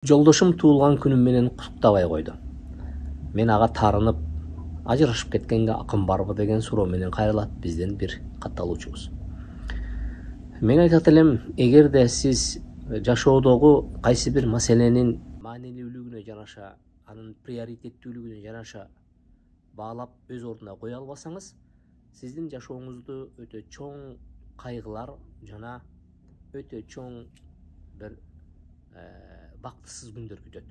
Жолдошум туулган күнүм менен куттабай койду. Мен ага тарынып, ажырашып кеткенге акым барбы деген суроо менен кайрылат бизден бир катталуучубуз. Мен айтат элем, эгерде сиз жашоодогу кайсы бир маселенин маанилүүлүгүнө жараша, анын приоритеттүүлүгүнө жараша баалап өз ордуна кое албасаңыз, сиздин жашооңузду өтө чоң кайгылар жана өтө чоң бир бактысыз күндөр күтөт.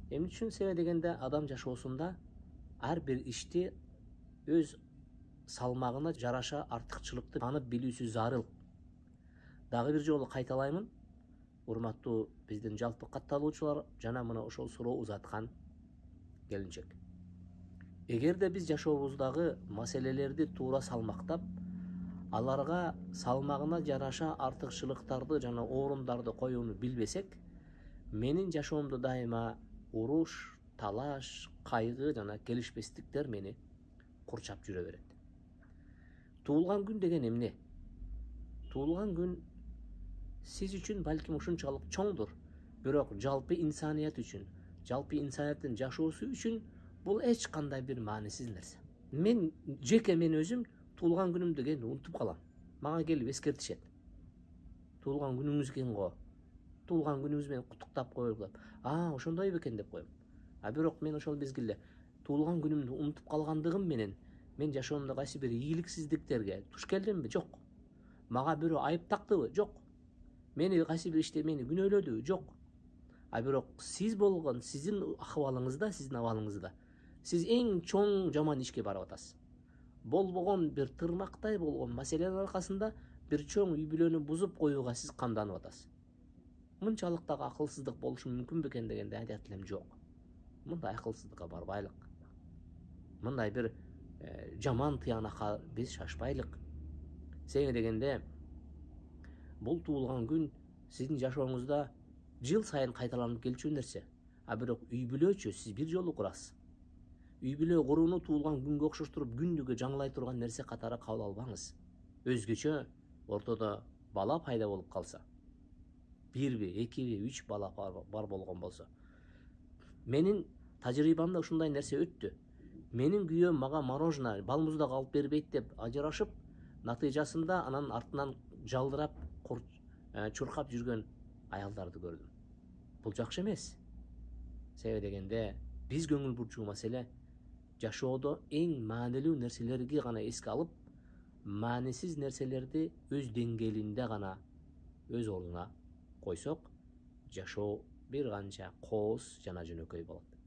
Эмне үчүн себеби дегенде, адам жашоосунда ар бир ишти өз салмагына жараша артыкчылыкты танып билүүсү зарыл. Дагы бир жолу кайталаймын, урматтуу биздин жалпы катталуучулар жана мына ошол суроо узаткан келинчек. Эгерде биз жашообуздагы маселелерди туура салмактап, аларга салмагына жараша артыкчылыктарды жана орундарды коюуну билбесек, менин жашоомдо дайыма уруш, талаш, кайгы жана келишпестиктер мени курчап жүрө берет. Туулган күн деген эмне? Туулган күн сиз үчүн балким ушунчалык чоңдур, бирок жалпы инсаният үчүн, жалпы инсанияттын жашоосу үчүн бул эч кандай бир маанисиз нерсе. Мен өзүм туулган күнүм дегенди унутуп калам. Мага келип эскертишет. Туулган күнүңүз экен го. Туулган күнүңүз менен куттуктап коелу деп. Ошондой бекен деп коем. Бирок мен ошол мезгилде туулган күнүмдү унутуп калгандыгым менен мен жашоомдо кайсы бир ийгиликсиздиктерге туш келдимби? Жок. Мага бирөө айып тактыбы? Жок. Мени кайсы бир иште мени күнөөлөдүбү? Жок. Бирок сиз болгон сиздин акыбалыңызда, сиздин абалыңызда сиз эң чоң жаман ишке барып атасыз. Болбогон бир тырнактай болгон маселенин аркасында бир чоң үй бүлөнү бузуп коюуга сиз камданып атасыз. Мынчалык дагы акылсыздык болушу мүмкүн бекен дегенде айтат элем, жок. Мындай акылсыздыкка барбайлык. Мындай бир жаман тыянакка биз шашпайлык. Себеби дегенде, бул туулган күн сиздин жашооңузда жыл сайын кайталанып келчү нерсе. Бирок үй бүлөчү сиз бир жолу курасыз. Үй бүлө курууну туулган күнгө окшоштуруп күндүгө жаңылай турган нерсе катары кабыл албаңыз. Өзгөчө ортодо бала пайда болуп калса, бирби, экиби, 3 бала бар болгон болсо. Менин тажрыйбамда ушундай нерсе өттү. Менин күйөөм мага мороженое, балмуздак алып бербейт деп ажырашып, натыйжасында анан артынан жалдырап, чуркап жүргөн аялдарды көрдүм. Бул жакшы эмес. Себеби дегенде, биз көңүл бурчу маселе жашоодо эң маанилүү нерселерди гана эске алып, маанисиз нерселерди өз деңгээлинде гана өз ордуна койсок, жашоо бир канча кооз жана жөнөкөй болот.